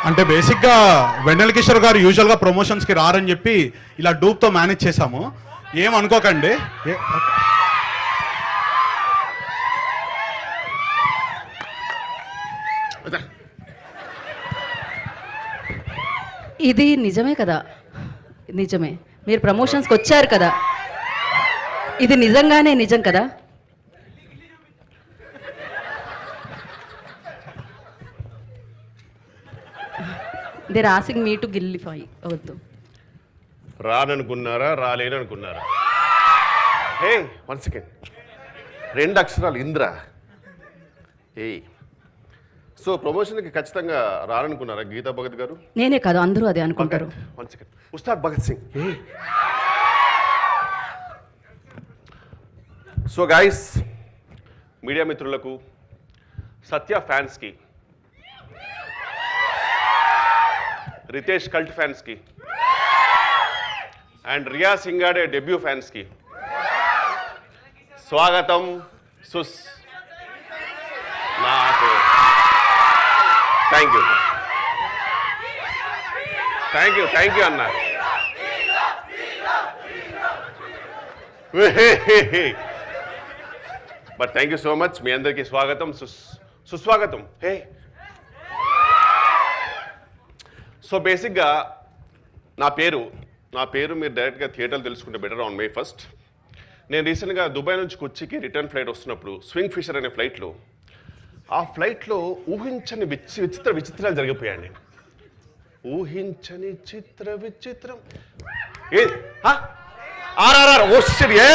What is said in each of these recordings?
అంటే బేసిక్గా వెన్నెల కిషోర్ గారు యూజువల్గా ప్రమోషన్స్కి రారని చెప్పి ఇలా డూప్తో మేనేజ్ చేశాము. ఏమనుకోకండి. ఇది నిజమే కదా, నిజమే. మీరు ప్రమోషన్స్కి వచ్చారు కదా, ఇది నిజంగానే నిజం కదా. దే ఆసింగ్ మీ టు గిల్లిఫై అవద్దు. రాననుకున్నారా, రాలేననుకున్నారా? Hey, 1 second. 2 అక్షరాలు ఇంద్ర. సో ప్రమోషన్కి ఖచ్చితంగా రాననుకున్నారా గీతా భగత్ గారు? నేనే కాదు, అందరూ అదే అనుకుంటారు. 1 second. Ustaad Bhagat Singh. So guys, media మిత్రులకు, సత్య ఫ్యాన్స్కి, రితేష్ కల్ట్ ఫ్యాన్స్కి అండ్ రియా సింగాడే డెబ్యూ ఫ్యాన్స్కి స్వాగతం. నాకు థ్యాంక్ యూ అన్న. But thank you so much. మీ అందరికీ స్వాగతం, సుస్వాగతం. హే, సో బేసిక్గా నా పేరు మీరు డైరెక్ట్గా థియేటర్లు తెలుసుకుంటే బెటర్. ఆన్ May 1st నేను రీసెంట్గా దుబాయ్ నుంచి కొచ్చికి రిటర్న్ ఫ్లైట్ వస్తున్నప్పుడు స్వింగ్ ఫిషర్ అనే ఫ్లైట్లో, ఆ ఫ్లైట్లో ఊహించని విచిత్రాలు జరిగిపోయాయండి. ఊహించని విచిత్రం ఏ RRR. Oh shit, a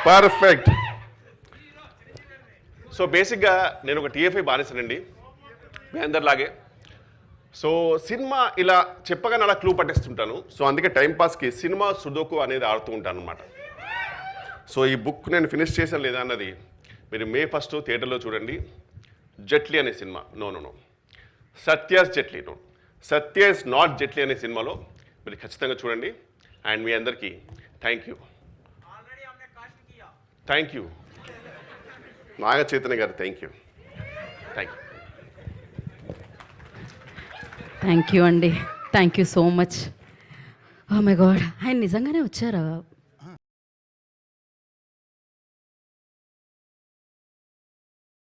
perfect. So బేసిక్గా నేను ఒక TFI బానిసనండి, మీ అందరిలాగే. సో సినిమా ఇలా చెప్పగానే అలా క్లూ పట్టేస్తుంటాను. సో అందుకే టైంపాస్కి సినిమా సుడోకు అనేది ఆడుతూ ఉంటాను అనమాట. సో ఈ బుక్ నేను ఫినిష్ చేశాను లేదా అన్నది మీరు May 1st థియేటర్లో చూడండి. జెట్లీ అనే సినిమా, నో సత్యాస్ జెట్లీ, సత్యాస్ నాట్ జెట్లీ అనే సినిమాలో మీరు ఖచ్చితంగా చూడండి. అండ్ మీ అందరికీ థ్యాంక్ యూ నాగ చైతన్య గారు. Thank you. థ్యాంక్ యూ అండి, thank you so much. Oh my God, ఆయన నిజంగానే వచ్చారా?